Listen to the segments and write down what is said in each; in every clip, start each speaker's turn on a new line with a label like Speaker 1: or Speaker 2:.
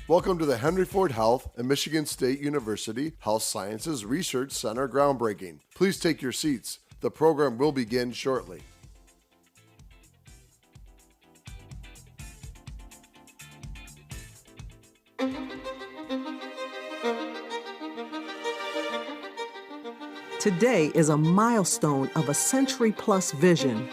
Speaker 1: Welcome to the Henry Ford Health and Michigan State University Health Sciences Research Center groundbreaking. Please take your seats. The program will begin shortly.
Speaker 2: Today is a milestone of a century-plus vision.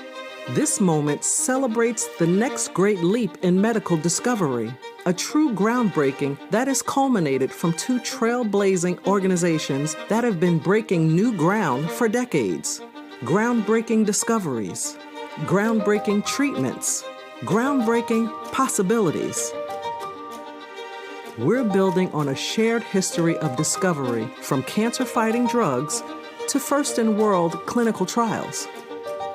Speaker 2: This moment celebrates the next great leap in medical discovery, a true groundbreaking that has culminated from two trailblazing organizations that have been breaking new ground for decades. Groundbreaking discoveries, groundbreaking treatments, groundbreaking possibilities. We're building on a shared history of discovery, from cancer-fighting drugs to first-in-world clinical trials.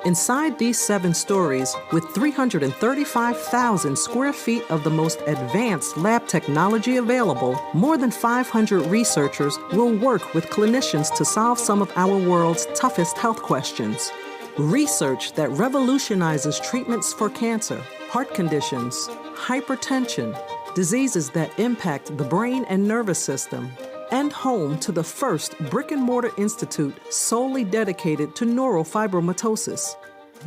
Speaker 2: Inside these 7 stories, with 335,000 square feet of the most advanced lab technology available, more than 500 researchers will work with clinicians to solve some of our world's toughest health questions. Research that revolutionizes treatments for cancer, heart conditions, hypertension, diseases that impact the brain and nervous system, and home to the first brick-and-mortar institute solely dedicated to neurofibromatosis,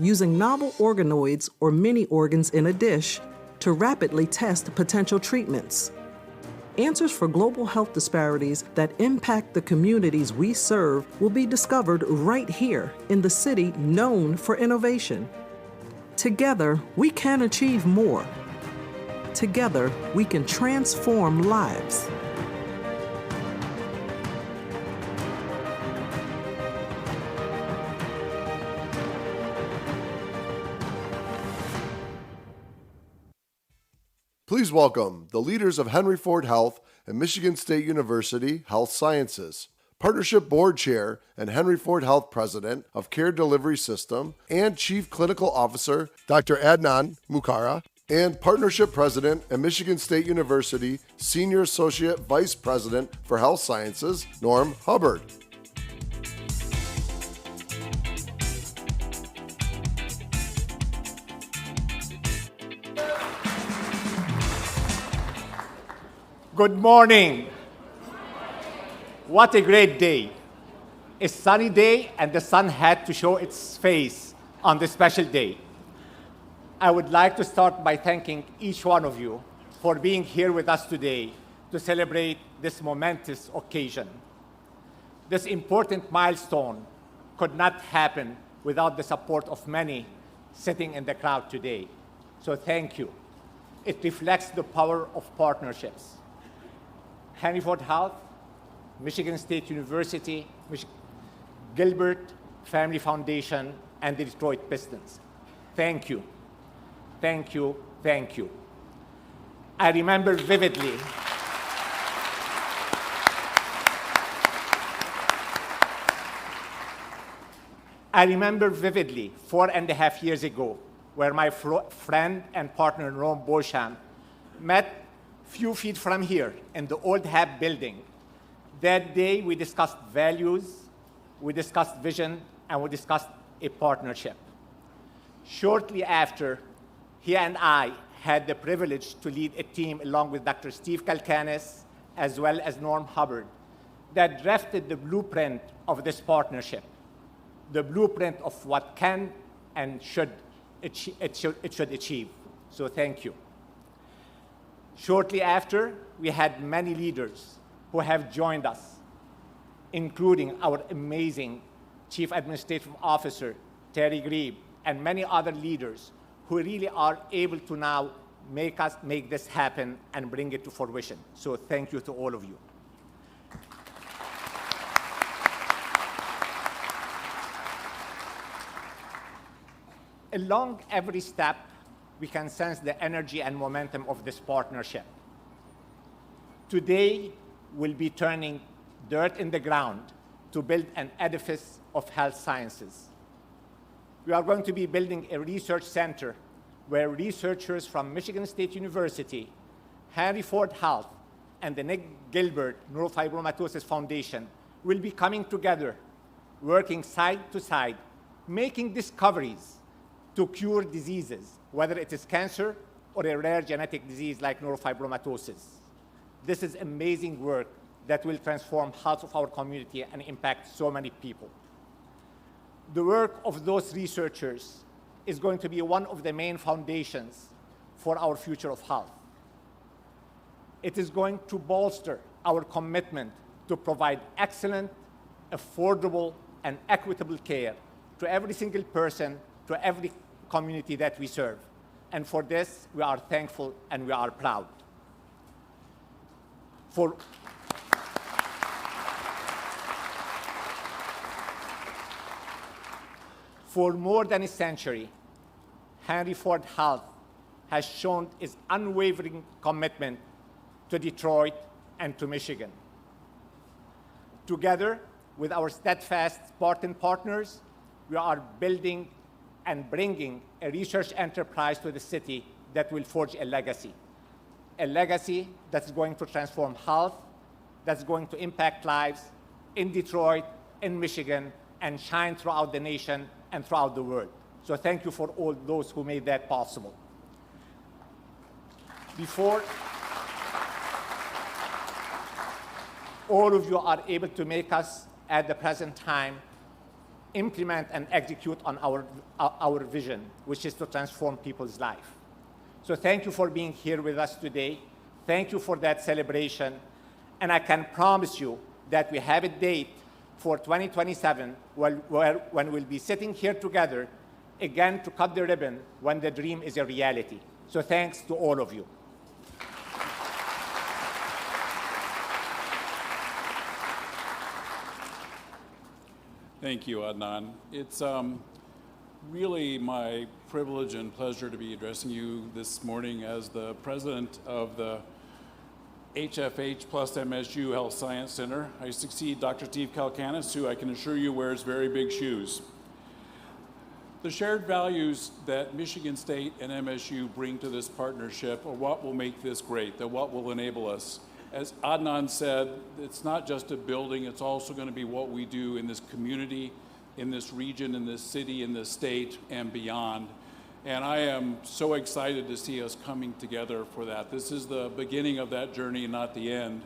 Speaker 2: using novel organoids or mini-organs in a dish to rapidly test potential treatments. Answers for global health disparities that impact the communities we serve will be discovered right here in the city known for innovation. Together, we can achieve more. Together, we can transform lives.
Speaker 1: Please welcome the leaders of Henry Ford Health and Michigan State University Health Sciences, Partnership Board Chair and Henry Ford Health President of Care Delivery System and Chief Clinical Officer Dr. Adnan Mukhara, and Partnership President and Michigan State University Senior Associate Vice President for Health Sciences, Norm Hubbard.
Speaker 3: Good morning. What a great day. A sunny day, and the sun had to show its face on this special day. I would like to start by thanking each one of you for being here with us today to celebrate this momentous occasion. This important milestone could not happen without the support of many sitting in the crowd today. So thank you. It reflects the power of partnerships. Henry Ford Health, Michigan State University, Gilbert Family Foundation, and the Detroit Pistons. Thank you. Thank you. Thank you. I remember vividly I remember vividly 4.5 years ago, where my friend and partner, Ron Beauchamp, met few feet from here in the old HAB building. That day, we discussed values, we discussed vision, and we discussed a partnership. Shortly after, he and I had the privilege to lead a team along with Dr. Steve Kalkanis, as well as Norm Hubbard, that drafted the blueprint of this partnership, the blueprint of what can and should it should achieve. So thank you. Shortly after, we had many leaders who have joined us, including our amazing Chief Administrative Officer, Terry Grebe, and many other leaders who really are able to now make this happen and bring it to fruition. So thank you to all of you. Along every step, we can sense the energy and momentum of this partnership. Today, we'll be turning dirt in the ground to build an edifice of health sciences. We are going to be building a research center where researchers from Michigan State University, Henry Ford Health, and the Nick Gilbert Neurofibromatosis Foundation will be coming together, working side to side, making discoveries to cure diseases, whether it is cancer or a rare genetic disease like neurofibromatosis. This is amazing work that will transform health of our community and impact so many people. The work of those researchers is going to be one of the main foundations for our future of health. It is going to bolster our commitment to provide excellent, affordable, and equitable care to every single person, to every community that we serve. And for this, we are thankful and we are proud. For more than a century, Henry Ford Health has shown its unwavering commitment to Detroit and to Michigan. Together with our steadfast Spartan partners, we are building and bringing a research enterprise to the city that will forge a legacy that's going to transform health, that's going to impact lives in Detroit, in Michigan, and shine throughout the nation and throughout the world. So thank you for all those who made that possible. Before all of you are able to make us, at the present time, implement and execute on our vision, which is to transform people's life. So thank you for being here with us today. Thank you for that celebration. And I can promise you that we have a date for 2027 when we'll be sitting here together again to cut the ribbon when the dream is a reality. So thanks to all of you.
Speaker 4: Thank you, Adnan. It's really my privilege and pleasure to be addressing you this morning as the president of the Hfhs plus MSU Health Science Center. I succeed Dr. Steve Kalkanis, who I can assure you wears very big shoes. The shared values that Michigan State and MSU bring to this partnership are what will make this great, they're what will enable us. As Adnan said, it's not just a building, it's also going to be what we do in this community, in this region, in this city, in this state, and beyond. And I am so excited to see us coming together for that. This is the beginning of that journey, not the end.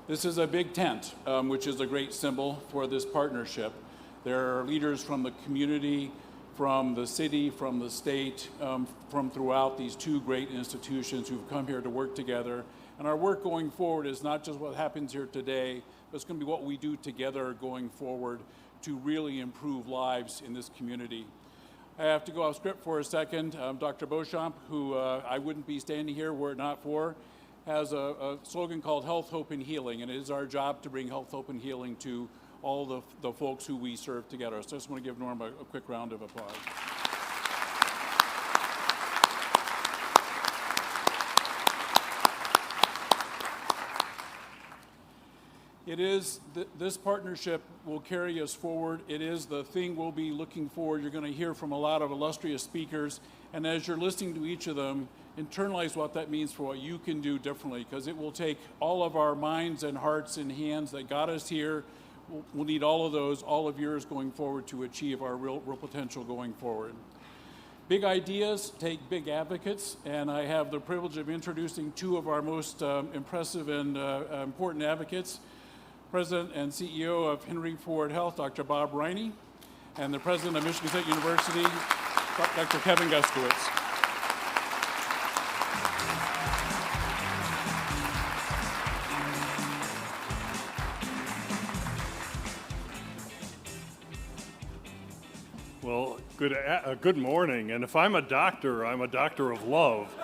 Speaker 4: This is a big tent, which is a great symbol for this partnership. There are leaders from the community, from the city, from the state, from throughout these two great institutions who've come here to work together. And our work going forward is not just what happens here today, but it's going to be what we do together going forward to really improve lives in this community. I have to go off script for a second. Dr. Beauchamp, who I wouldn't be standing here were it not for, has a slogan called Health, Hope, and Healing, and it is our job to bring health, hope, and healing to all the folks who we serve together. So I just want to give Norm a quick round of applause. It is, this partnership will carry us forward. It is the thing we'll be looking for. You're going to hear from a lot of illustrious speakers. And as you're listening to each of them, internalize what that means for what you can do differently, because it will take all of our minds and hearts and hands that got us here. We'll need all of those, all of yours going forward to achieve our real potential going forward. Big ideas take big advocates, and I have the privilege of introducing two of our most impressive and important advocates. President and CEO of Henry Ford Health, Dr. Bob Riney, and the President of Michigan State University, Dr. Kevin Guskowitz.
Speaker 5: Well, good morning, and if I'm a doctor of love,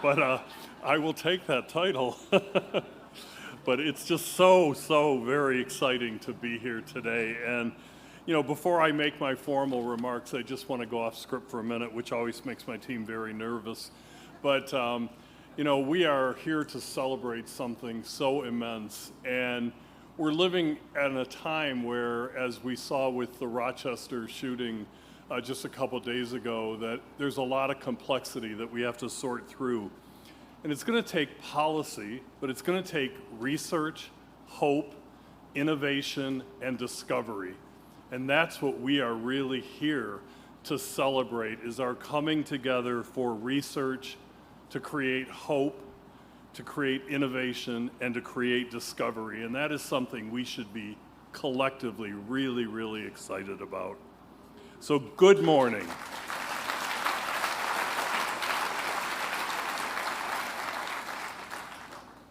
Speaker 5: but I will take that title. But it's just so very exciting to be here today. And, you know, before I make my formal remarks, I just want to go off script for a minute, which always makes my team very nervous. But, you know, we are here to celebrate something so immense. And we're living at a time where, as we saw with the Rochester shooting just a couple days ago, that there's a lot of complexity that we have to sort through. And it's going to take policy, but it's going to take research, hope, innovation, and discovery. And that's what we are really here to celebrate, is our coming together for research, to create hope, to create innovation, and to create discovery. And that is something we should be collectively really, really excited about. So good morning.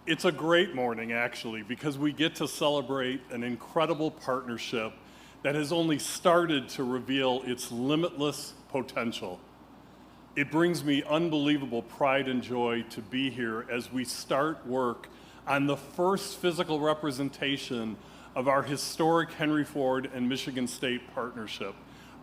Speaker 5: It's a great morning, actually, because we get to celebrate an incredible partnership that has only started to reveal its limitless potential. It brings me unbelievable pride and joy to be here as we start work on the first physical representation of our historic Henry Ford and Michigan State partnership,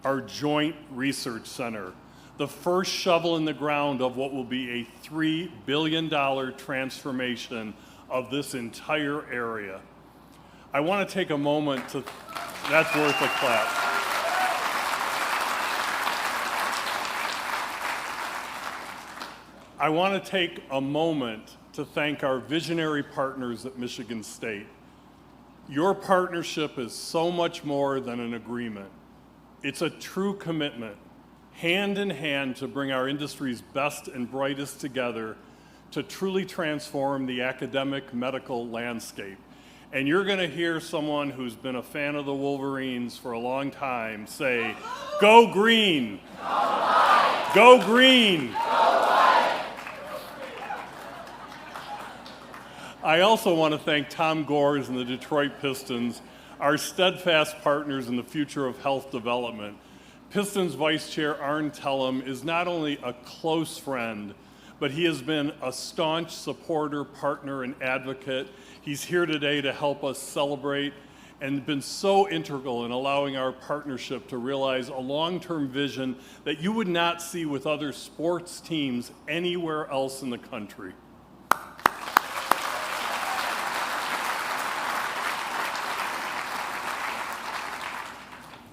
Speaker 5: our joint research center, the first shovel in the ground of what will be a $3 billion transformation of this entire area. I want to take a moment to, that's worth a clap. I want to take a moment to thank our visionary partners at Michigan State. Your partnership is so much more than an agreement. It's a true commitment, hand in hand, to bring our industry's best and brightest together to truly transform the academic medical landscape. And you're going to hear someone who's been a fan of the Wolverines for a long time say, "Go green! Go green!" I also want to thank Tom Gores and the Detroit Pistons, our steadfast partners in the future of health development. Pistons Vice Chair Arn Tellem is not only a close friend, but he has been a staunch supporter, partner, and advocate. He's here today to help us celebrate and been so integral in allowing our partnership to realize a long-term vision that you would not see with other sports teams anywhere else in the country.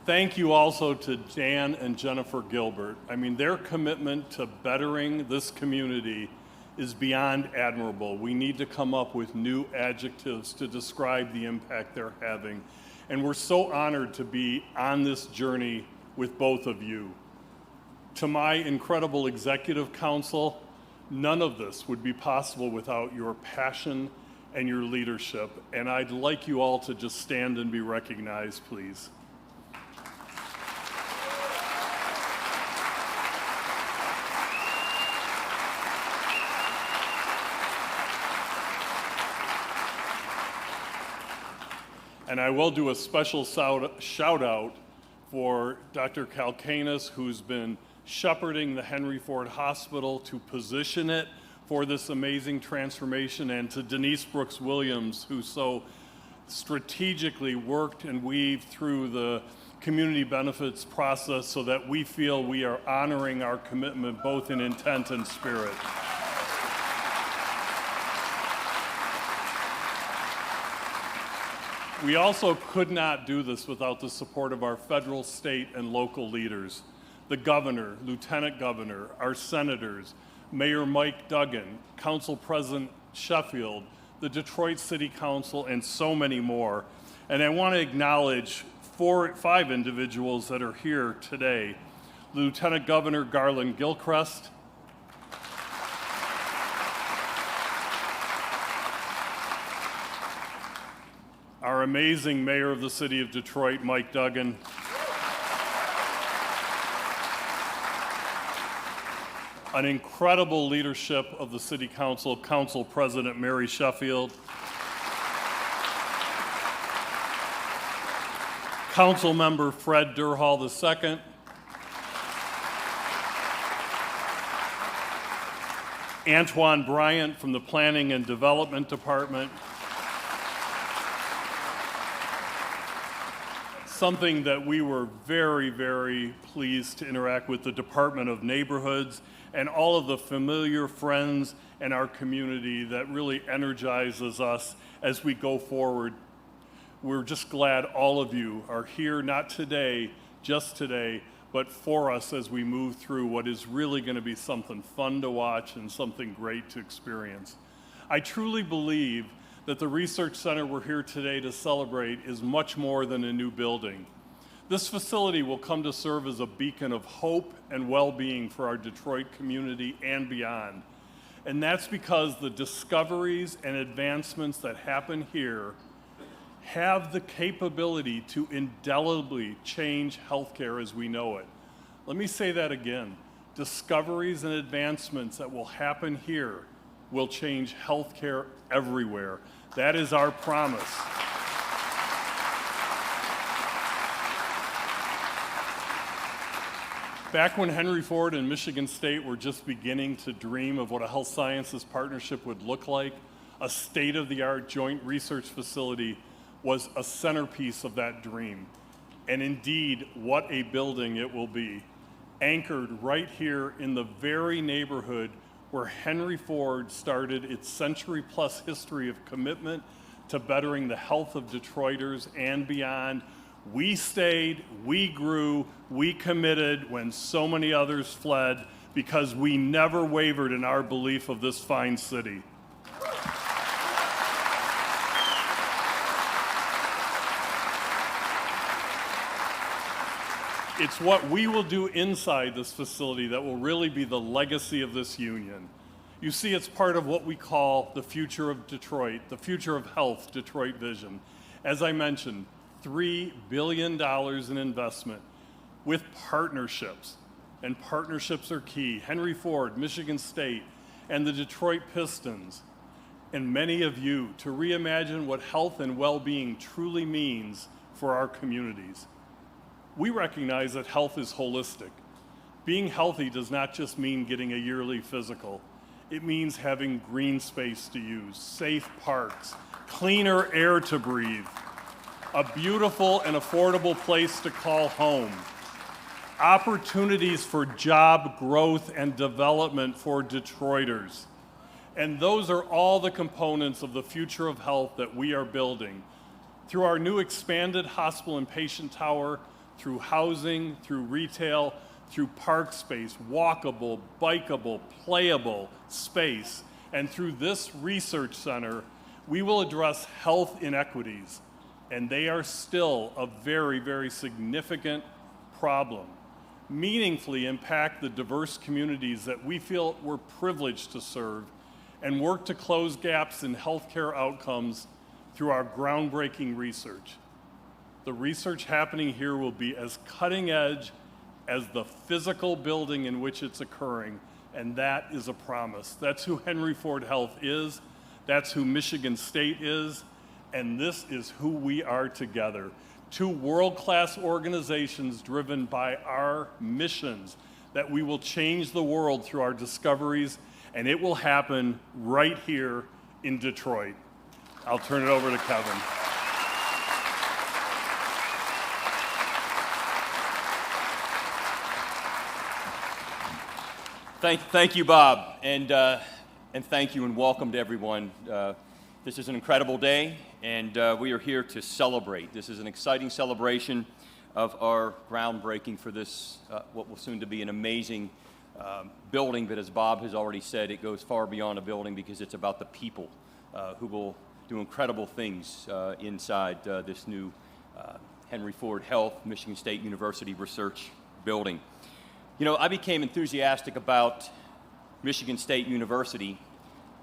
Speaker 5: Thank you also to Dan and Jennifer Gilbert. I mean, their commitment to bettering this community is beyond admirable. We need to come up with new adjectives to describe the impact they're having. And we're so honored to be on this journey with both of you. To my incredible executive council, none of this would be possible without your passion and your leadership. And I'd like you all to just stand and be recognized, please. And I will do a special shout out for Dr. Kalkanis, who's been shepherding the Henry Ford Hospital to position it for this amazing transformation, and to Denise Brooks Williams, who so strategically worked and weaved through the community benefits process so that we feel we are honoring our commitment both in intent and spirit. We also could not do this without the support of our federal, state, and local leaders, the governor, lieutenant governor, our senators, Mayor Mike Duggan, Council President Sheffield, the Detroit City Council, and so many more. And I want to acknowledge 5 individuals that are here today. Lieutenant Governor Garland Gilchrist, our amazing Mayor of the City of Detroit, Mike Duggan, an incredible leadership of the City Council, Council President Mary Sheffield, Council Member Fred Durhall II, Antoine Bryant from the Planning and Development Department, something that we were very, very pleased to interact with the Department of Neighborhoods and all of the familiar friends in our community that really energizes us as we go forward. We're just glad all of you are here, not today, just today, but for us as we move through what is really going to be something fun to watch and something great to experience. I truly believe that the Research Center we're here today to celebrate is much more than a new building. This facility will come to serve as a beacon of hope and well-being for our Detroit community and beyond. And that's because the discoveries and advancements that happen here have the capability to indelibly change healthcare as we know it. Let me say that again. Discoveries and advancements that will happen here will change healthcare everywhere. That is our promise. Back when Henry Ford and Michigan State were just beginning to dream of what a health sciences partnership would look like, a state-of-the-art joint research facility was a centerpiece of that dream. And indeed, what a building it will be, anchored right here in the very neighborhood where Henry Ford started its century-plus history of commitment to bettering the health of Detroiters and beyond. We stayed, we grew, we committed when so many others fled because we never wavered in our belief of this fine city. It's what we will do inside this facility that will really be the legacy of this union. You see, it's part of what we call the future of Detroit, the future of health Detroit vision. As I mentioned, $3 billion in investment with partnerships, and partnerships are key. Henry Ford, Michigan State, and the Detroit Pistons, and many of you to reimagine what health and well-being truly means for our communities. We recognize that health is holistic. Being healthy does not just mean getting a yearly physical. It means having green space to use, safe parks, cleaner air to breathe, a beautiful and affordable place to call home, opportunities for job growth and development for Detroiters. And those are all the components of the future of health that we are building. Through our new expanded hospital and patient tower, through housing, through retail, through park space, walkable, bikeable, playable space, and through this research center, we will address health inequities, and they are still a very, very significant problem. Meaningfully impact the diverse communities that we feel we're privileged to serve, and work to close gaps in healthcare outcomes through our groundbreaking research. The research happening here will be as cutting edge as the physical building in which it's occurring, and that is a promise. That's who Henry Ford Health is, that's who Michigan State is, and this is who we are together. Two world-class organizations driven by our missions that we will change the world through our discoveries, and it will happen right here in Detroit. I'll turn it over to Kevin.
Speaker 6: Thank you, Bob, and thank you and welcome to everyone. This is an incredible day, and we are here to celebrate. This is an exciting celebration of our groundbreaking for this, what will soon to be an amazing building, but as Bob has already said, it goes far beyond a building because it's about the people who will do incredible things inside this new Henry Ford Health, Michigan State University Research Building. You know, I became enthusiastic about Michigan State University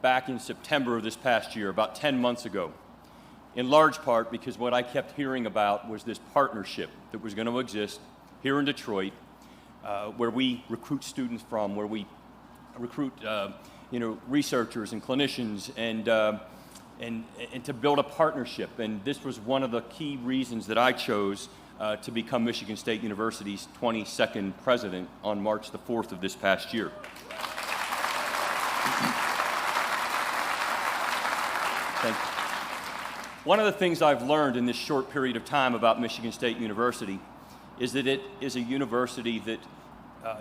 Speaker 6: back in September of this past year, about 10 months ago, in large part because what I kept hearing about was this partnership that was going to exist here in Detroit, where we recruit students from, where we recruit researchers and clinicians, and to build a partnership. And this was one of the key reasons that I chose to become Michigan State University's 22nd president on March the 4th of this past year. Thank you. One of the things I've learned in this short period of time about Michigan State University is that it is a university that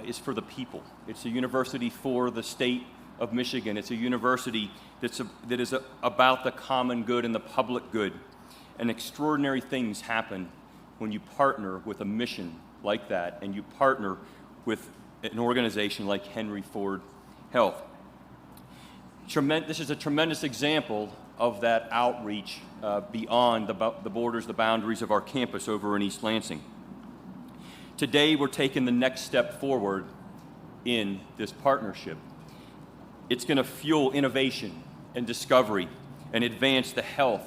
Speaker 6: is for the people. It's a university for the state of Michigan. It's a university that is about the common good and the public good. And extraordinary things happen when you partner with a mission like that and you partner with an organization like Henry Ford Health. This is a tremendous example of that outreach beyond the borders, the boundaries of our campus over in East Lansing. Today, we're taking the next step forward in this partnership. It's going to fuel innovation and discovery and advance the health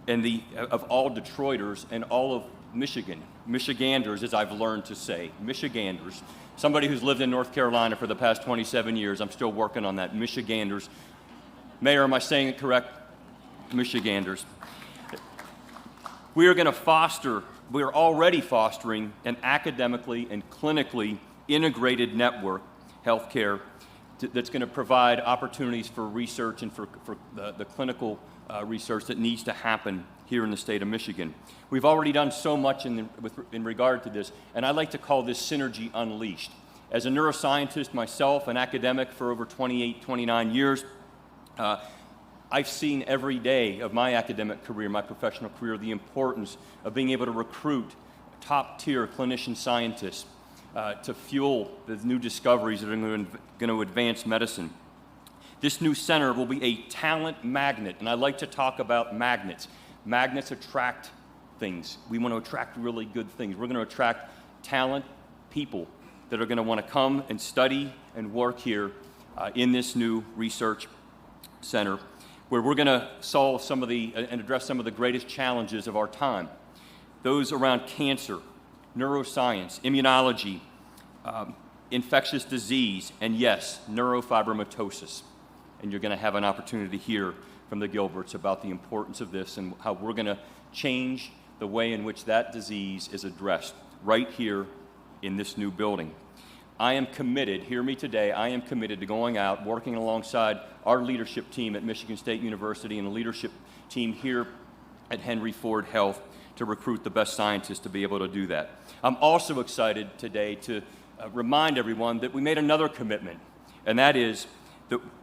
Speaker 6: and of all Detroiters and all of Michigan. Michiganders, as I've learned to say. Michiganders. Somebody who's lived in North Carolina for the past 27 years, I'm still working on that. Michiganders. Mayor, am I saying it correct? Michiganders. We are already fostering an academically and clinically integrated network, healthcare, that's going to provide opportunities for research and for the clinical research that needs to happen here in the state of Michigan. We've already done so much in regard to this, and I like to call this Synergy Unleashed. As a neuroscientist myself, an academic for over 28, 29 years, I've seen every day of my academic career, my professional career, the importance of being able to recruit top-tier clinician scientists to fuel the new discoveries that are going to advance medicine. This new center will be a talent magnet, and I like to talk about magnets. Magnets attract things. We want to attract really good things. We're going to attract talent, people that are going to want to come and study and work here in this new research center, where we're going to solve and address some of the greatest challenges of our time. Those around cancer, neuroscience, immunology, infectious disease, and yes, neurofibromatosis. And you're going to have an opportunity to hear from the Gilberts about the importance of this and how we're going to change the way in which that disease is addressed right here in this new building. I am committed, hear me today, I am committed to going out, working alongside our leadership team at Michigan State University and the leadership team here at Henry Ford Health to recruit the best scientists to be able to do that. I'm also excited today to remind everyone that we made another commitment, and that is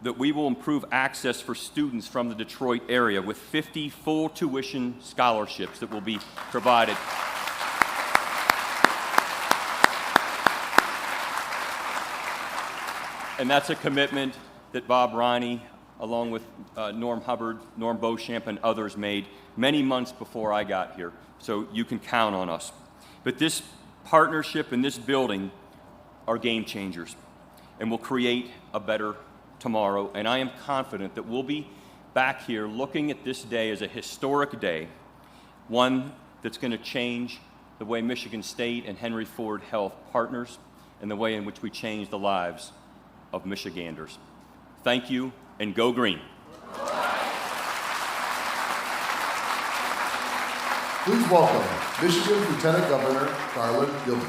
Speaker 6: that we will improve access for students from the Detroit area with 50 full tuition scholarships that will be provided. And that's a commitment that Bob Riney, along with Norm Hubbard, Norm Beauchamp, and others made many months before I got here. So you can count on us. But this partnership and this building are game changers and will create a better tomorrow. And I am confident that we'll be back here looking at this day as a historic day, one that's going to change the way Michigan State and Henry Ford Health partners and the way in which we change the lives of Michiganders. Thank you, and go green.
Speaker 1: Please welcome Michigan's Lieutenant Governor, Garland Gilbert.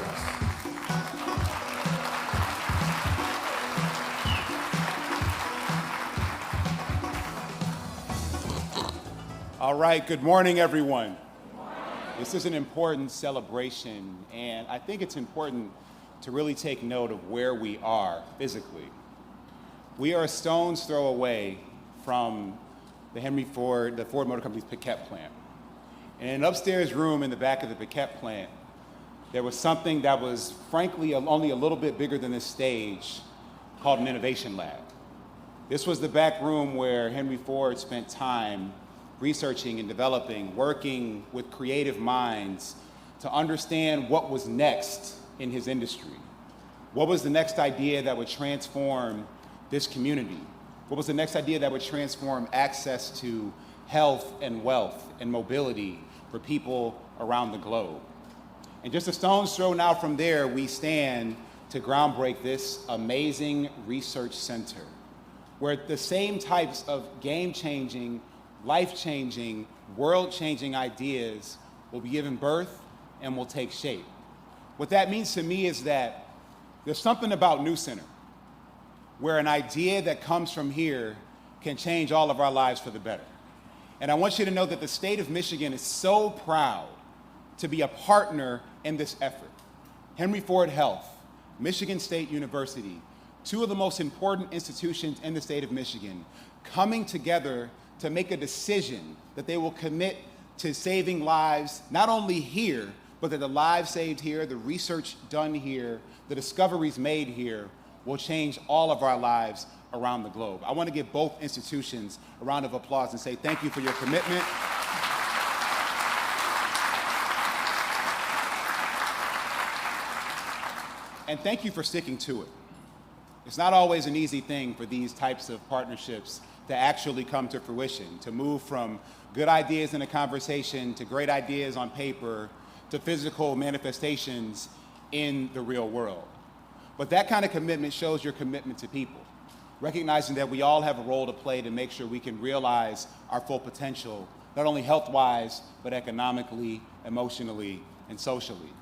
Speaker 7: All right, good morning, everyone. This is an important celebration, and I think it's important to really take note of where we are physically. We are a stone's throw away from the Ford Motor Company's Piquette plant. And in an upstairs room in the back of the Piquette plant, there was something that was frankly only a little bit bigger than this stage called an innovation lab. This was the back room where Henry Ford spent time researching and developing, working with creative minds to understand what was next in his industry. What was the next idea that would transform this community? What was the next idea that would transform access to health and wealth and mobility for people around the globe? And just a stone's throw now from there, we stand to groundbreak this amazing research center, where the same types of game-changing, life-changing, world-changing ideas will be given birth and will take shape. What that means to me is that there's something about New Center, where an idea that comes from here can change all of our lives for the better. And I want you to know that the state of Michigan is so proud to be a partner in this effort. Henry Ford Health, Michigan State University, two of the most important institutions in the state of Michigan, coming together to make a decision that they will commit to saving lives, not only here, but that the lives saved here, the research done here, the discoveries made here will change all of our lives around the globe. I want to give both institutions a round of applause and say thank you for your commitment. And thank you for sticking to it. It's not always an easy thing for these types of partnerships to actually come to fruition, to move from good ideas in a conversation to great ideas on paper to physical manifestations in the real world. But that kind of commitment shows your commitment to people, recognizing that we all have a role to play to make sure we can realize our full potential, not only health-wise, but economically, emotionally, and socially.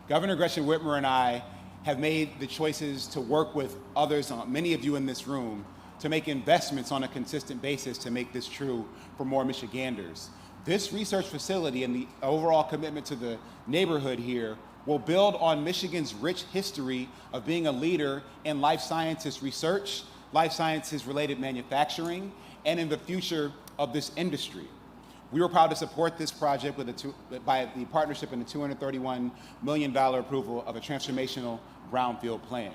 Speaker 7: Governor Gretchen Whitmer and I have made the choices to work with others, many of you in this room, to make investments on a consistent basis to make this true for more Michiganders. This research facility and the overall commitment to the neighborhood here will build on Michigan's rich history of being a leader in life sciences research, life sciences related manufacturing, and in the future of this industry. We were proud to support this project by the partnership in the $231 million approval of a transformational brownfield plan.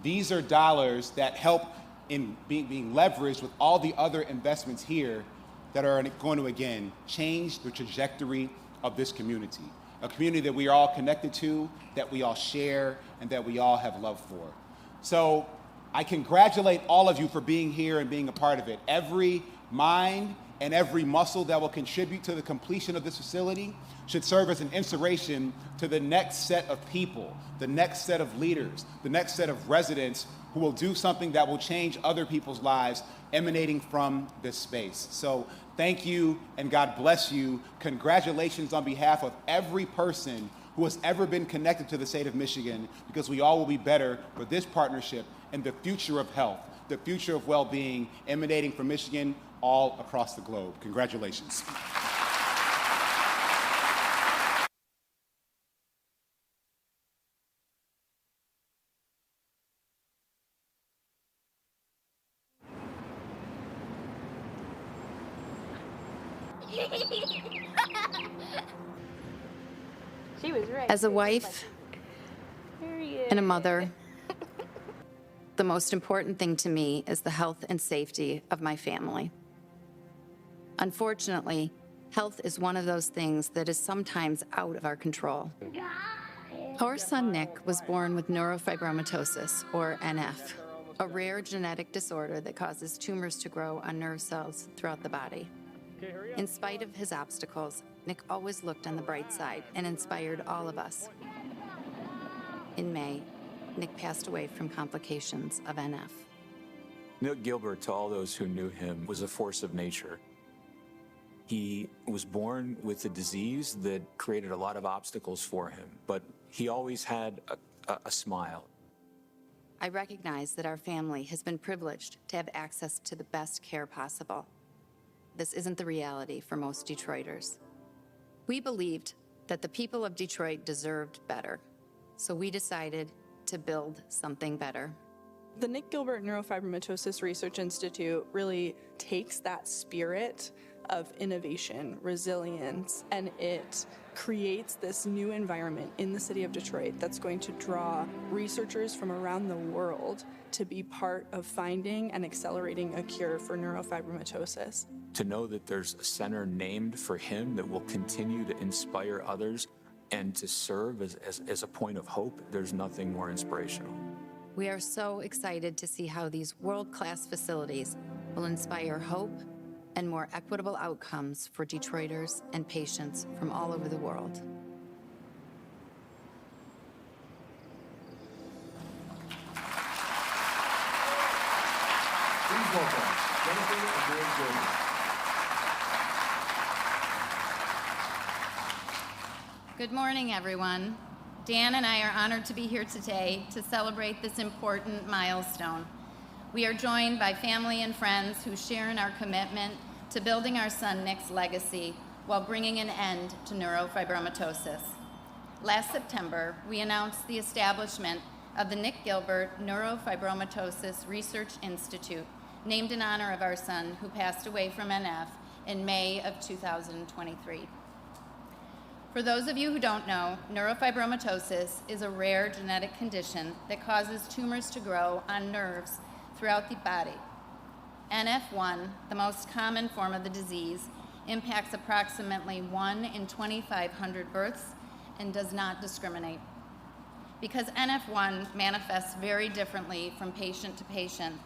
Speaker 7: These are dollars that help in being leveraged with all the other investments here that are going to, again, change the trajectory of this community. A community that we are all connected to, that we all share, and that we all have love for. So I congratulate all of you for being here and being a part of it. Every mind and every muscle that will contribute to the completion of this facility should serve as an inspiration to the next set of people, the next set of leaders, the next set of residents who will do something that will change other people's lives emanating from this space. So thank you and God bless you. Congratulations on behalf of every person who has ever been connected to the state of Michigan, because we all will be better for this partnership and the future of health, the future of well-being emanating from Michigan all across the globe. Congratulations.
Speaker 8: She was right.
Speaker 9: As a wife and a mother, the most important thing to me is the health and safety of my family. Unfortunately, health is one of those things that is sometimes out of our control. Our son Nick was born with neurofibromatosis, or NF, a rare genetic disorder that causes tumors to grow on nerve cells throughout the body. In spite of his obstacles, Nick always looked on the bright side and inspired all of us. In May, Nick passed away from complications of NF.
Speaker 10: Nick Gilbert, to all those who knew him, was a force of nature. He was born with a disease that created a lot of obstacles for him, but he always had a smile.
Speaker 9: I recognize that our family has been privileged to have access to the best care possible. This isn't the reality for most Detroiters. We believed that the people of Detroit deserved better, so we decided to build something better.
Speaker 11: The Nick Gilbert Neurofibromatosis Research Institute really takes that spirit of innovation, resilience, and it creates this new environment in the city of Detroit that's going to draw researchers from around the world to be part of finding and accelerating a cure for neurofibromatosis.
Speaker 10: To know that there's a center named for him that will continue to inspire others and to serve as a point of hope, there's nothing more inspirational.
Speaker 9: We are so excited to see how these world-class facilities will inspire hope and more equitable outcomes for Detroiters and patients from all over the world.
Speaker 1: Please welcome Jennifer and Gilbert.
Speaker 8: Good morning, everyone. Dan and I are honored to be here today to celebrate this important milestone. We are joined by family and friends who share in our commitment to building our son Nick's legacy while bringing an end to neurofibromatosis. Last September, we announced the establishment of the Nick Gilbert Neurofibromatosis Research Institute, named in honor of our son who passed away from NF in May of 2023. For those of you who don't know, neurofibromatosis is a rare genetic condition that causes tumors to grow on nerves throughout the body. NF1, the most common form of the disease, impacts approximately 1 in 2,500 births and does not discriminate. Because NF1 manifests very differently from patient to patient,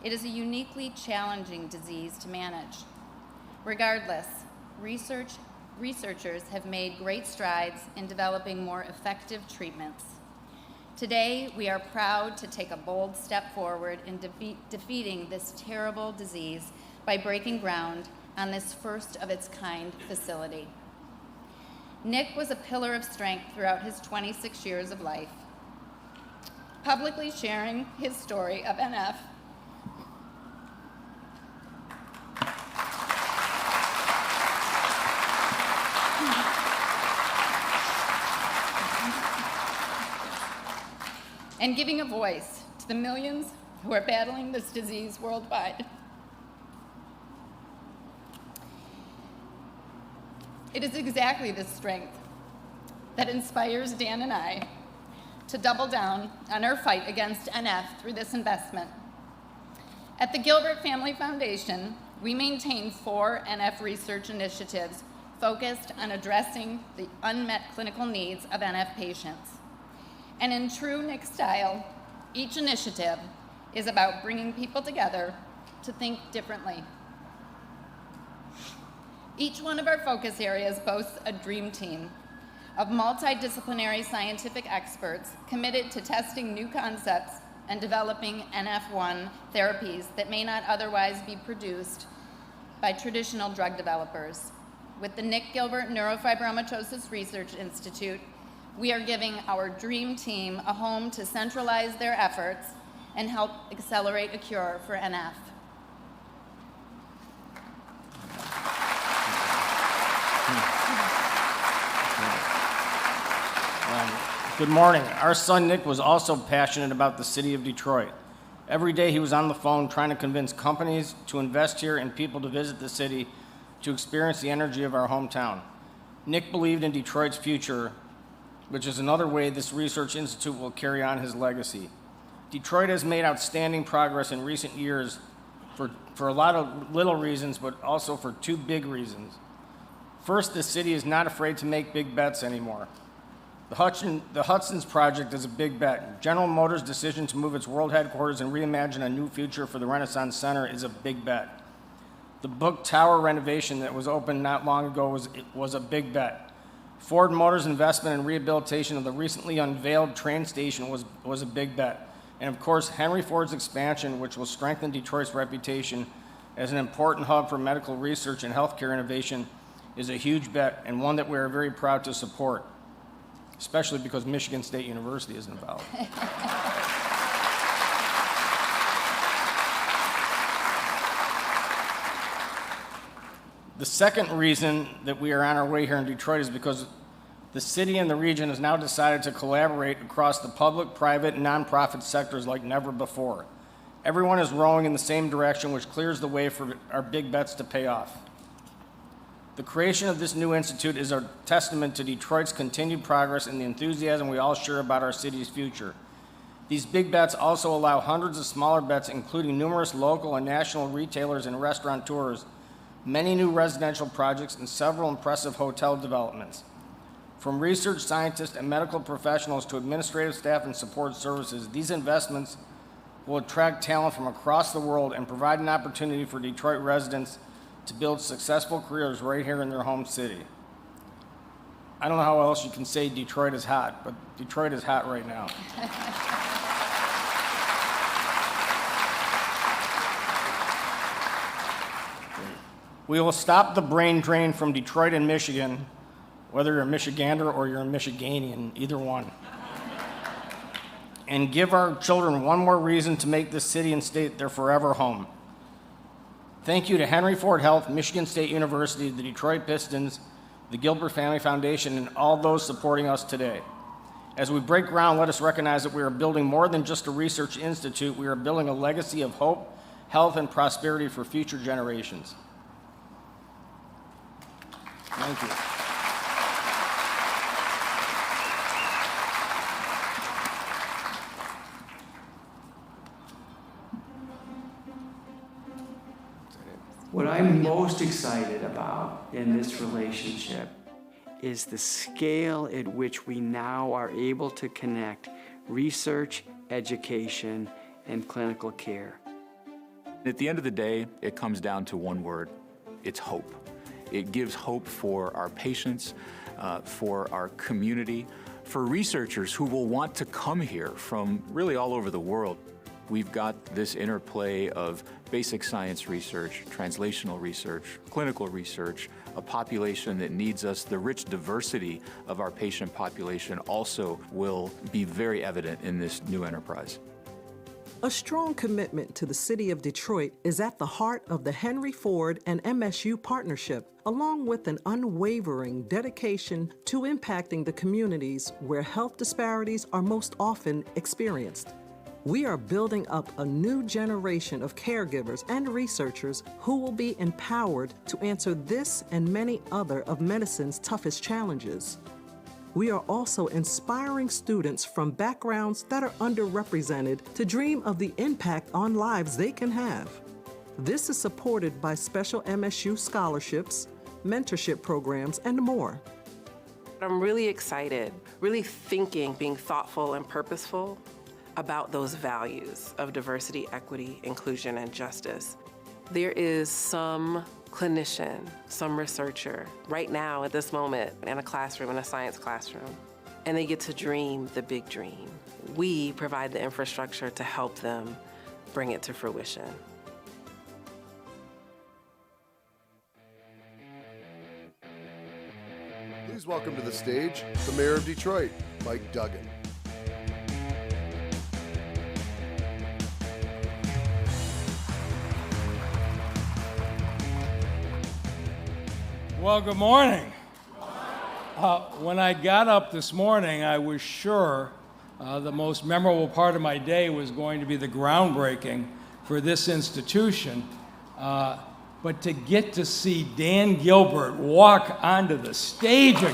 Speaker 8: it is a uniquely challenging disease to manage. Regardless, researchers have made great strides in developing more effective treatments. Today, we are proud to take a bold step forward in defeating this terrible disease by breaking ground on this first-of-its-kind facility. Nick was a pillar of strength throughout his 26 years of life, publicly sharing his story of NF and giving a voice to the millions who are battling this disease worldwide. It is exactly this strength that inspires Dan and I to double down on our fight against NF through this investment. At the Gilbert Family Foundation, we maintain 4 NF research initiatives focused on addressing the unmet clinical needs of NF patients. And in true Nick style, each initiative is about bringing people together to think differently. Each one of our focus areas boasts a dream team of multidisciplinary scientific experts committed to testing new concepts and developing NF1 therapies that may not otherwise be produced by traditional drug developers. With the Nick Gilbert Neurofibromatosis Research Institute, we are giving our dream team a home to centralize their efforts and help accelerate a cure for NF.
Speaker 12: Good morning. Our son Nick was also passionate about the city of Detroit. Every day he was on the phone trying to convince companies to invest here and people to visit the city to experience the energy of our hometown. Nick believed in Detroit's future, which is another way this research institute will carry on his legacy. Detroit has made outstanding progress in recent years for a lot of little reasons, but also for 2 big reasons. First, the city is not afraid to make big bets anymore. The Hudson's project is a big bet. General Motors' decision to move its world headquarters and reimagine a new future for the Renaissance Center is a big bet. The Book Tower renovation that was opened not long ago was a big bet. Ford Motors' investment in rehabilitation of the recently unveiled train station was a big bet. And of course, Henry Ford's expansion, which will strengthen Detroit's reputation as an important hub for medical research and healthcare innovation, is a huge bet and one that we are very proud to support, especially because Michigan State University is involved. The second reason that we are on our way here in Detroit is because the city and the region has now decided to collaborate across the public, private, and nonprofit sectors like never before. Everyone is rowing in the same direction, which clears the way for our big bets to pay off. The creation of this new institute is a testament to Detroit's continued progress and the enthusiasm we all share about our city's future. These big bets also allow hundreds of smaller bets, including numerous local and national retailers and restaurateurs, many new residential projects, and several impressive hotel developments. From research scientists and medical professionals to administrative staff and support services, these investments will attract talent from across the world and provide an opportunity for Detroit residents to build successful careers right here in their home city. I don't know how else you can say Detroit is hot, but Detroit is hot right now. We will stop the brain drain from Detroit and Michigan, whether you're a Michigander or you're a Michiganian, either one, and give our children one more reason to make this city and state their forever home. Thank you to Henry Ford Health, Michigan State University, the Detroit Pistons, the Gilbert Family Foundation, and all those supporting us today. As we break ground, let us recognize that we are building more than just a research institute. We are building a legacy of hope, health, and prosperity for future generations. Thank you.
Speaker 13: What I'm most excited about in this relationship is the scale at which we now are able to connect research, education, and clinical care.
Speaker 10: At the end of the day, it comes down to one word. It's hope. It gives hope for our patients, for our community, for researchers who will want to come here from really all over the world. We've got this interplay of basic science research, translational research, clinical research, a population that needs us. The rich diversity of our patient population also will be very evident in this new enterprise.
Speaker 2: A strong commitment to the city of Detroit is at the heart of the Henry Ford and MSU partnership, along with an unwavering dedication to impacting the communities where health disparities are most often experienced. We are building up a new generation of caregivers and researchers who will be empowered to answer this and many other of medicine's toughest challenges. We are also inspiring students from backgrounds that are underrepresented to dream of the impact on lives they can have. This is supported by special MSU scholarships, mentorship programs, and more.
Speaker 14: I'm really excited, really thinking, being thoughtful and purposeful about those values of diversity, equity, inclusion, and justice. There is some clinician, some researcher right now at this moment in a classroom, in a science classroom, and they get to dream the big dream. We provide the infrastructure to help them bring it to fruition.
Speaker 1: Please welcome to the stage the Mayor of Detroit, Mike Duggan.
Speaker 15: Well, good morning. When I got up this morning, I was sure the most memorable part of my day was going to be the groundbreaking for this institution. But to get to see Dan Gilbert walk onto the stage again,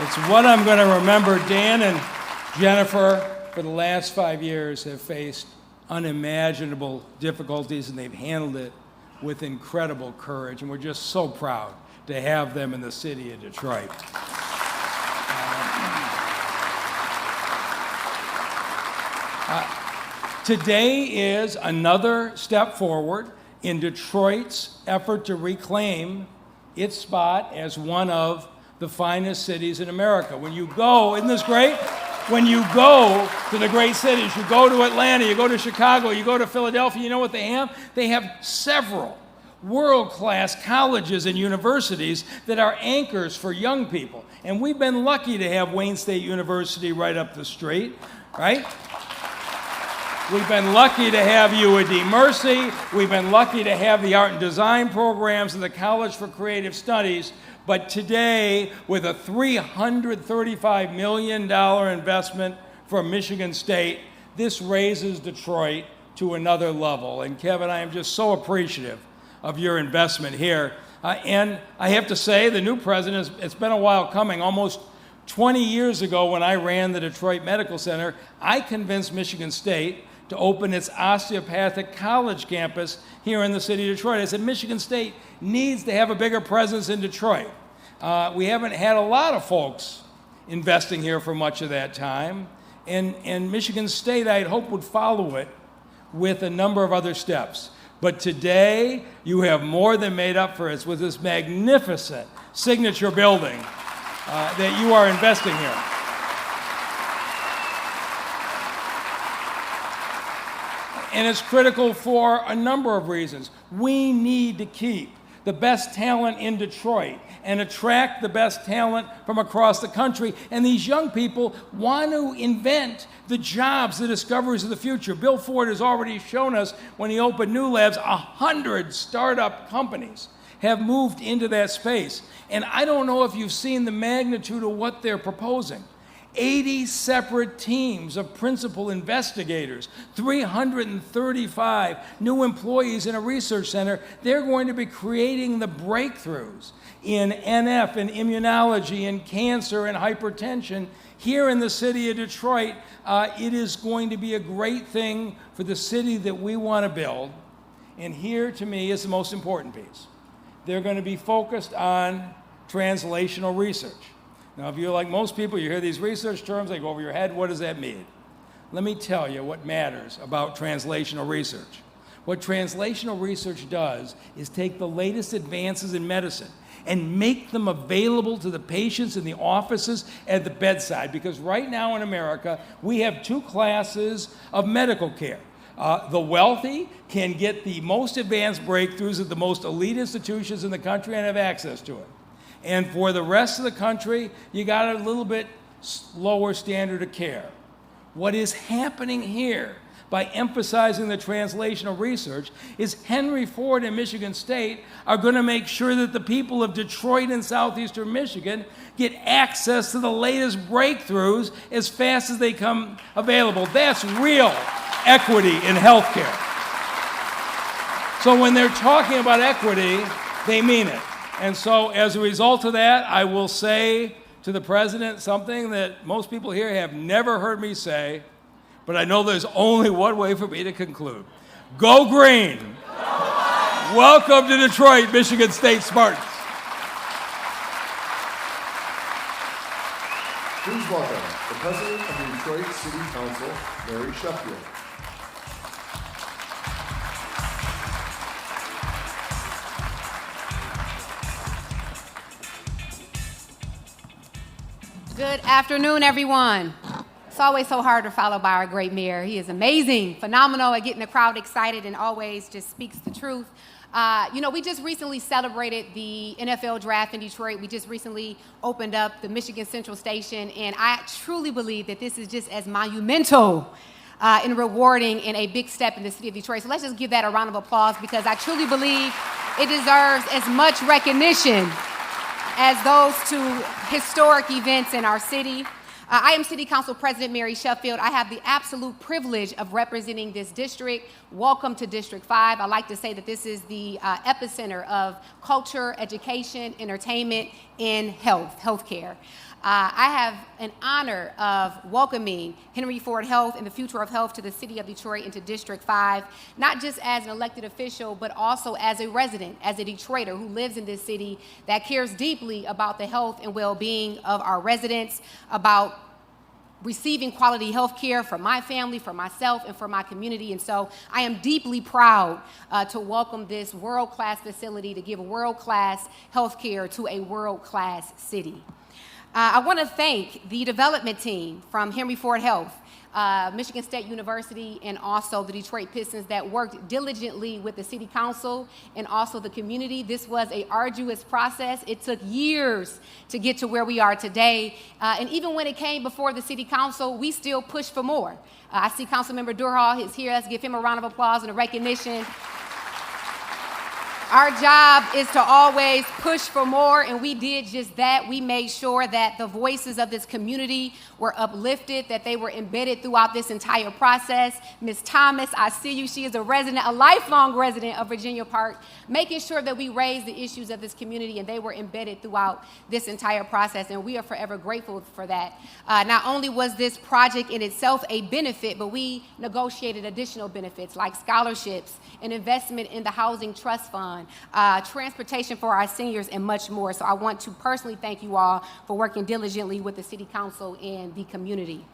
Speaker 15: it's what I'm going to remember. Dan and Jennifer, for the last 5 years, have faced unimaginable difficulties, and they've handled it with incredible courage, and we're just so proud to have them in the city of Detroit. Today is another step forward in Detroit's effort to reclaim its spot as one of the finest cities in America. When you go, isn't this great? When you go to the great cities, you go to Atlanta, you go to Chicago, you go to Philadelphia, you know what they have? They have several world-class colleges and universities that are anchors for young people. And we've been lucky to have Wayne State University right up the street, right? We've been lucky to have UAD Mercy. We've been lucky to have the art and design programs and the College for Creative Studies. But today, with a $335 million investment from Michigan State, this raises Detroit to another level. And Kevin, I am just so appreciative of your investment here. And I have to say, the new president, it's been a while coming. Almost 20 years ago, when I ran the Detroit Medical Center, I convinced Michigan State to open its osteopathic college campus here in the city of Detroit. I said, Michigan State needs to have a bigger presence in Detroit. We haven't had a lot of folks investing here for much of that time, and Michigan State, I'd hope, would follow it with a number of other steps. But today, you have more than made up for it with this magnificent signature building that you are investing here. And it's critical for a number of reasons. We need to keep the best talent in Detroit and attract the best talent from across the country. And these young people want to invent the jobs, the discoveries of the future. Bill Ford has already shown us when he opened New Labs, 100 startup companies have moved into that space. And I don't know if you've seen the magnitude of what they're proposing. 80 separate teams of principal investigators, 335 new employees in a research center. They're going to be creating the breakthroughs in NF and immunology and cancer and hypertension here in the city of Detroit, it is going to be a great thing for the city that we want to build. And here, to me, is the most important piece. They're going to be focused on translational research. Now, if you're like most people, you hear these research terms, they go over your head. What does that mean? Let me tell you what matters about translational research. What translational research does is take the latest advances in medicine and make them available to the patients in the offices at the bedside. Because right now in America, we have two classes of medical care. The wealthy can get the most advanced breakthroughs at the most elite institutions in the country and have access to it. And for the rest of the country, you got a little bit lower standard of care. What is happening here by emphasizing the translational research is Henry Ford and Michigan State are going to make sure that the people of Detroit and southeastern Michigan get access to the latest breakthroughs as fast as they come available. That's real equity in healthcare. So when they're talking about equity, they mean it. And so as a result of that, I will say to the president something that most people here have never heard me say, but I know there's only one way for me to conclude. Go green! Welcome to Detroit, Michigan State Spartans.
Speaker 1: Please welcome the President of the Detroit City Council, Mary Sheffield.
Speaker 16: Good afternoon, everyone. It's always so hard to follow by our great mayor. He is amazing, phenomenal at getting the crowd excited and always just speaks the truth. We just recently celebrated the NFL draft in Detroit. We just recently opened up the Michigan Central Station, and I truly believe that this is just as monumental and rewarding and a big step in the city of Detroit. So let's just give that a round of applause because I truly believe it deserves as much recognition as those two historic events in our city. I am City Council President Mary Sheffield. I have the absolute privilege of representing this district. Welcome to District 5. I like to say that this is the epicenter of culture, education, entertainment, and healthcare. I have an honor of welcoming Henry Ford Health and the future of health to the city of Detroit into District 5, not just as an elected official, but also as a resident, as a Detroiter who lives in this city that cares deeply about the health and well-being of our residents, about receiving quality health care for my family, for myself, and for my community. And so I am deeply proud to welcome this world-class facility to give world-class health care to a world-class city. I want to thank the development team from Henry Ford Health, Michigan State University, and also the Detroit Pistons that worked diligently with the City Council and also the community. This was an arduous process. It took years to get to where we are today. And even when it came before the City Council, we still pushed for more. I see Councilmember Durhal is here. Let's give him a round of applause and a recognition. Our job is to always push for more, and we did just that. We made sure that the voices of this community were uplifted, that they were embedded throughout this entire process. Ms. Thomas, I see you. She is a resident, a lifelong resident of Virginia Park, making sure that we raised the issues of this community, and they were embedded throughout this entire process, and we are forever grateful for that. Not only was this project in itself a benefit, but we negotiated additional benefits like scholarships, an investment in the Housing Trust Fund, transportation for our seniors, and much more. So I want to personally thank you all for working diligently with the City Council and the community.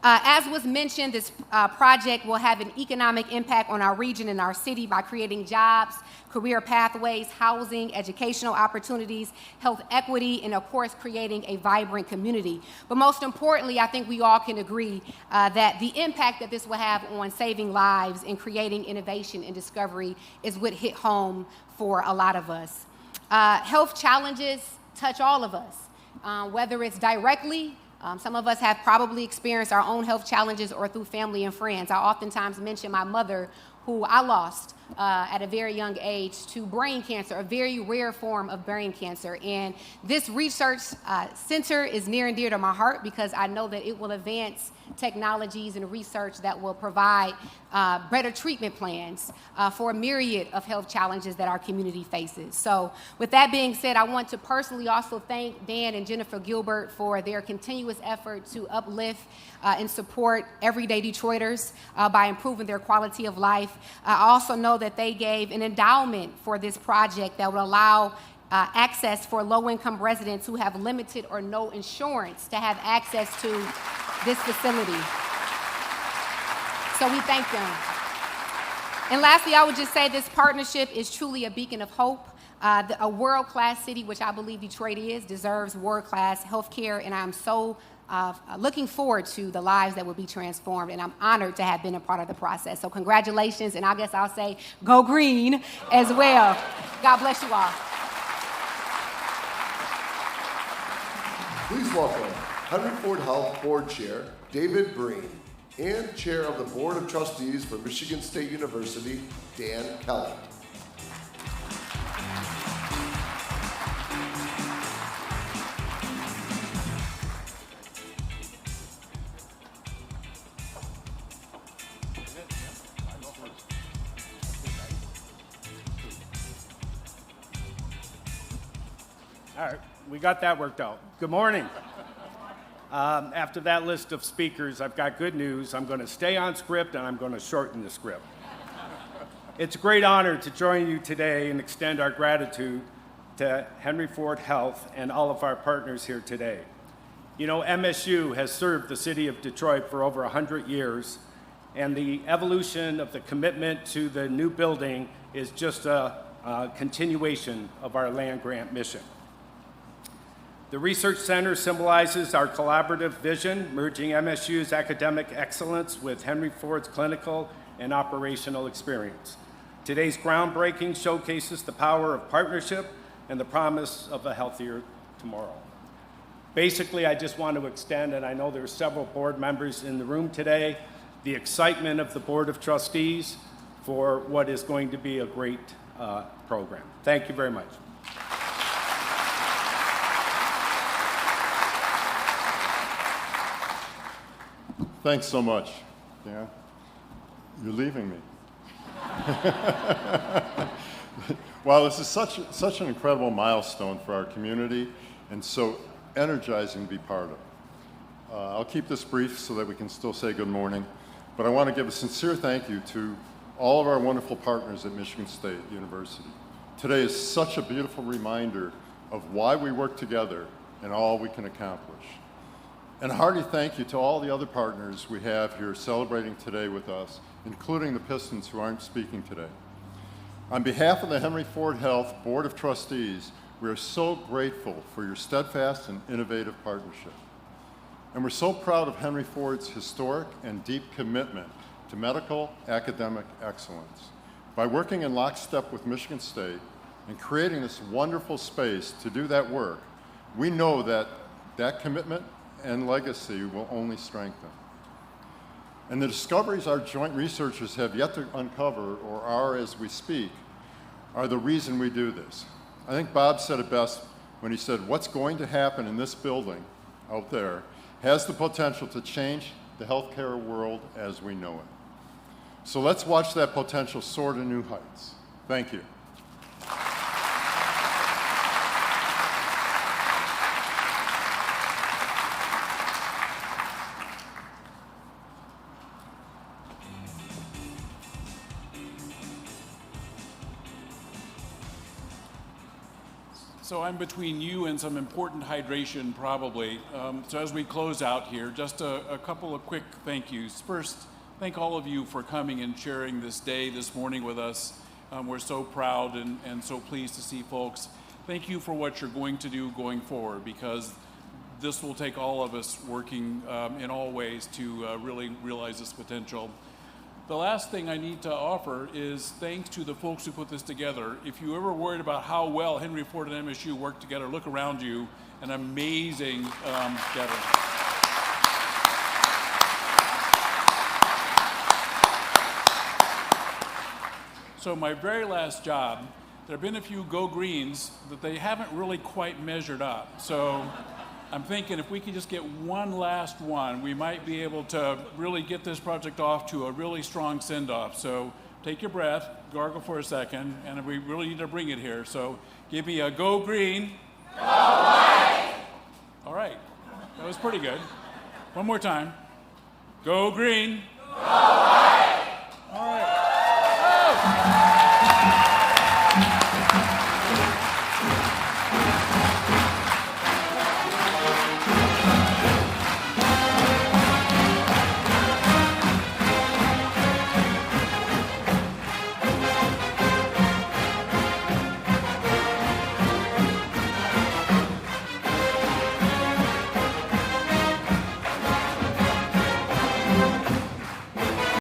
Speaker 16: As was mentioned, this project will have an economic impact on our region and our city by creating jobs, career pathways, housing, educational opportunities, health equity, and of course, creating a vibrant community. But most importantly, I think we all can agree that the impact that this will have on saving lives and creating innovation and discovery is what hit home for a lot of us. Health challenges touch all of us, whether it's directly. Some of us have probably experienced our own health challenges or through family and friends. I oftentimes mention my mother, who I lost at a very young age to brain cancer, a very rare form of brain cancer. And this research center is near and dear to my heart because I know that it will advance technologies and research that will provide better treatment plans for a myriad of health challenges that our community faces. So with that being said, I want to personally also thank Dan and Jennifer Gilbert for their continuous effort to uplift and support everyday Detroiters by improving their quality of life. I also know that they gave an endowment for this project that would allow access for low-income residents who have limited or no insurance to have access to this facility. So we thank them. And lastly, I would just say this partnership is truly a beacon of hope. A world-class city, which I believe Detroit is, deserves world-class healthcare, and I'm so looking forward to the lives that will be transformed, and I'm honored to have been a part of the process. So congratulations, and I guess I'll say go green as well. God bless you all.
Speaker 1: Please welcome Henry Ford Health Board Chair David Breen and Chair of the Board of Trustees for Michigan State University, Dan Kelly.
Speaker 17: All right, we got that worked out. Good morning. After that list of speakers, I've got good news. I'm going to stay on script, and I'm going to shorten the script. It's a great honor to join you today and extend our gratitude to Henry Ford Health and all of our partners here today. You know, MSU has served the city of Detroit for over 100 years, and the evolution of the commitment to the new building is just a continuation of our land grant mission. The Research Center symbolizes our collaborative vision, merging MSU's academic excellence with Henry Ford's clinical and operational experience. Today's groundbreaking showcases the power of partnership and the promise of a healthier tomorrow. Basically, I just want to extend, and I know there's several board members in the room today, the excitement of the Board of Trustees for what is going to be a great program. Thank you very much.
Speaker 18: Thanks so much, Dan. You're leaving me. Wow, this is such an incredible milestone for our community and so energizing to be part of. I'll keep this brief so that we can still say good morning, but I want to give a sincere thank you to all of our wonderful partners at Michigan State University. Today is such a beautiful reminder of why we work together and all we can accomplish. And a hearty thank you to all the other partners we have here celebrating today with us, including the Pistons who aren't speaking today. On behalf of the Henry Ford Health Board of Trustees, we are so grateful for your steadfast and innovative partnership. And we're so proud of Henry Ford's historic and deep commitment to medical academic excellence. By working in lockstep with Michigan State and creating this wonderful space to do that work, we know that that commitment and legacy will only strengthen. And the discoveries our joint researchers have yet to uncover, or are as we speak, are the reason we do this. I think Bob said it best when he said, what's going to happen in this building out there has the potential to change the healthcare world as we know it. So let's watch that potential soar to new heights. Thank you.
Speaker 4: So I'm between you and some important hydration probably. So as we close out here, just a couple of quick thank yous. First, thank all of you for coming and sharing this day this morning with us. We're so proud and so pleased to see folks. Thank you for what you're going to do going forward, because this will take all of us working in all ways to really realize this potential. The last thing I need to offer is thanks to the folks who put this together. If you ever worried about how well Henry Ford and MSU work together, look around you, an amazing gathering. So my very last job, there have been a few Go Greens that they haven't really quite measured up. So I'm thinking if we could just get one last one, we might be able to really get this project off to a really strong send-off. So take your breath, gargle for a second, and we really need to bring it here. So give me a Go Green. Go White. All right, that was pretty good. One more time. Go Green. Go White.